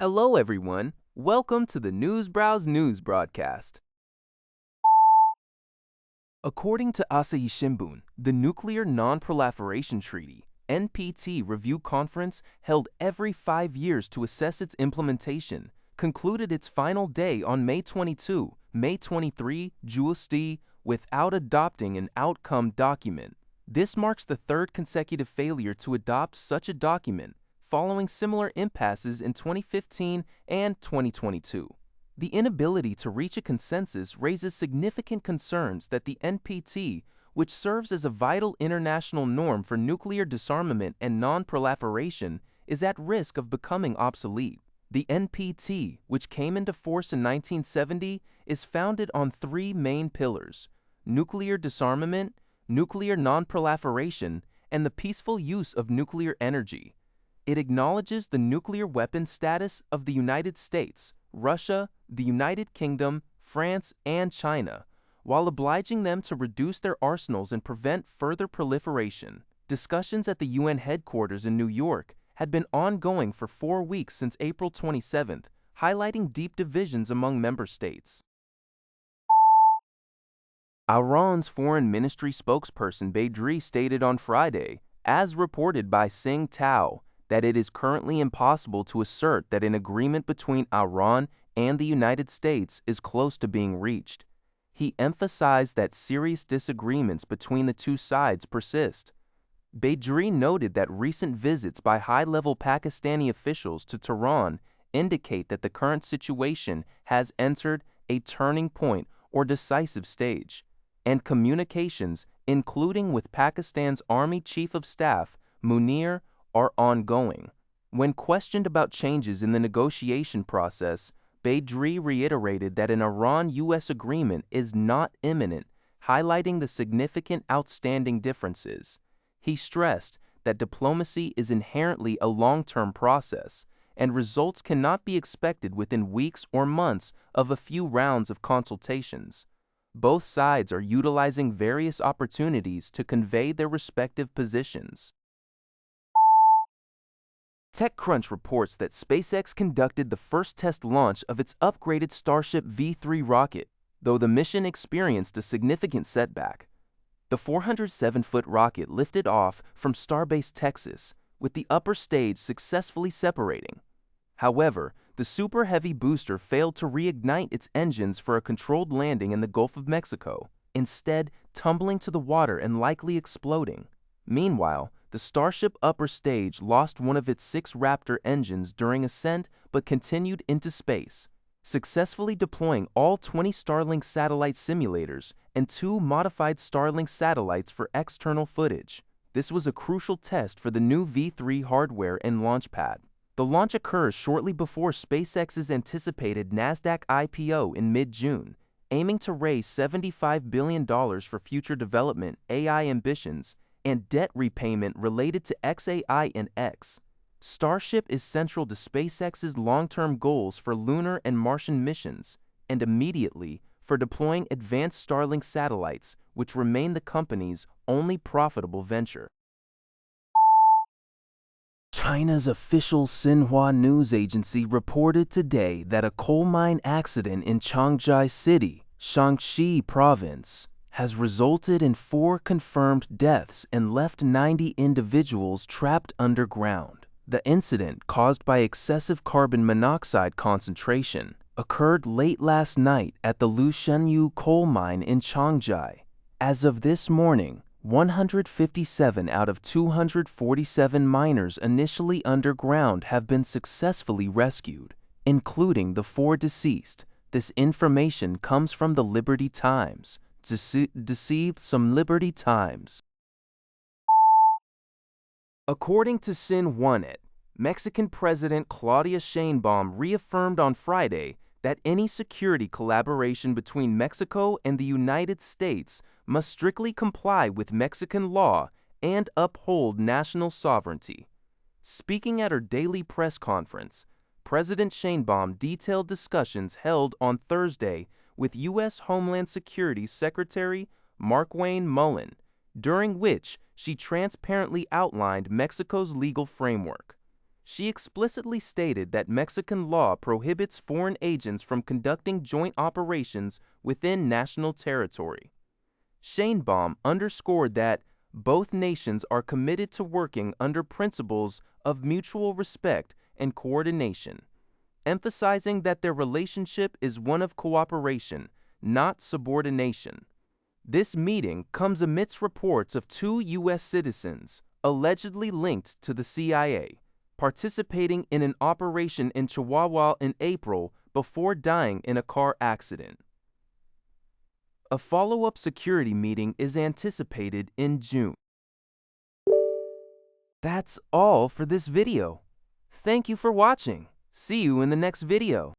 Hello, everyone. Welcome to the Newsbrowse News broadcast. According to Asahi Shimbun, the Nuclear Non-Proliferation Treaty (NPT) review conference held every 5 years to assess its implementation, concluded its final day on May 22, May 23, GUST, without adopting an outcome document. This marks the third consecutive failure to adopt such a document, following similar impasses in 2015 and 2022. The inability to reach a consensus raises significant concerns that the NPT, which serves as a vital international norm for nuclear disarmament and non-proliferation, is at risk of becoming obsolete. The NPT, which came into force in 1970, is founded on three main pillars: nuclear disarmament, nuclear non-proliferation, and the peaceful use of nuclear energy. It acknowledges the nuclear weapon status of the United States, Russia, the United Kingdom, France, and China, while obliging them to reduce their arsenals and prevent further proliferation. Discussions at the UN headquarters in New York had been ongoing for 4 weeks since April 27, highlighting deep divisions among member states. Iran's foreign ministry spokesperson Badri stated on Friday, as reported by Sing Tao, that it is currently impossible to assert that an agreement between Iran and the United States is close to being reached. He emphasized that serious disagreements between the two sides persist. Badri noted that recent visits by high-level Pakistani officials to Tehran indicate that the current situation has entered a turning point or decisive stage, and communications, including with Pakistan's Army Chief of Staff, Munir, are ongoing. When questioned about changes in the negotiation process, Badri reiterated that an Iran-US agreement is not imminent, highlighting the significant outstanding differences. He stressed that diplomacy is inherently a long-term process, and results cannot be expected within weeks or months of a few rounds of consultations. Both sides are utilizing various opportunities to convey their respective positions. TechCrunch reports that SpaceX conducted the first test launch of its upgraded Starship V3 rocket, though the mission experienced a significant setback. The 407-foot rocket lifted off from Starbase, Texas, with the upper stage successfully separating. However, the Super Heavy booster failed to reignite its engines for a controlled landing in the Gulf of Mexico, instead tumbling to the water and likely exploding. Meanwhile, the Starship upper stage lost one of its 6 Raptor engines during ascent but continued into space, successfully deploying all 20 Starlink satellite simulators and 2 modified Starlink satellites for external footage. This was a crucial test for the new V3 hardware and launch pad. The launch occurs shortly before SpaceX's anticipated NASDAQ IPO in mid-June, aiming to raise $75 billion for future development, AI ambitions, and debt repayment related to XAI and X. Starship is central to SpaceX's long-term goals for lunar and Martian missions, and immediately for deploying advanced Starlink satellites, which remain the company's only profitable venture. China's official Xinhua news agency reported today that a coal mine accident in Changzhou City, Shanxi province, has resulted in 4 confirmed deaths and left 90 individuals trapped underground. The incident, caused by excessive carbon monoxide concentration, occurred late last night at the Lushenyu coal mine in Changzhou. As of this morning, 157 out of 247 miners initially underground have been successfully rescued, including the 4 deceased. This information comes from the Liberty Times. Deceived some Liberty Times. According to Xinhua, Mexican President Claudia Sheinbaum reaffirmed on Friday that any security collaboration between Mexico and the United States must strictly comply with Mexican law and uphold national sovereignty. Speaking at her daily press conference, President Sheinbaum detailed discussions held on Thursday with U.S. Homeland Security Secretary Markwayne Mullin, during which she transparently outlined Mexico's legal framework. She explicitly stated that Mexican law prohibits foreign agents from conducting joint operations within national territory. Sheinbaum underscored that both nations are committed to working under principles of mutual respect and coordination, emphasizing that their relationship is one of cooperation, not subordination. This meeting comes amidst reports of 2 U.S. citizens, allegedly linked to the CIA, participating in an operation in Chihuahua in April before dying in a car accident. A follow-up security meeting is anticipated in June. That's all for this video. Thank you for watching. See you in the next video.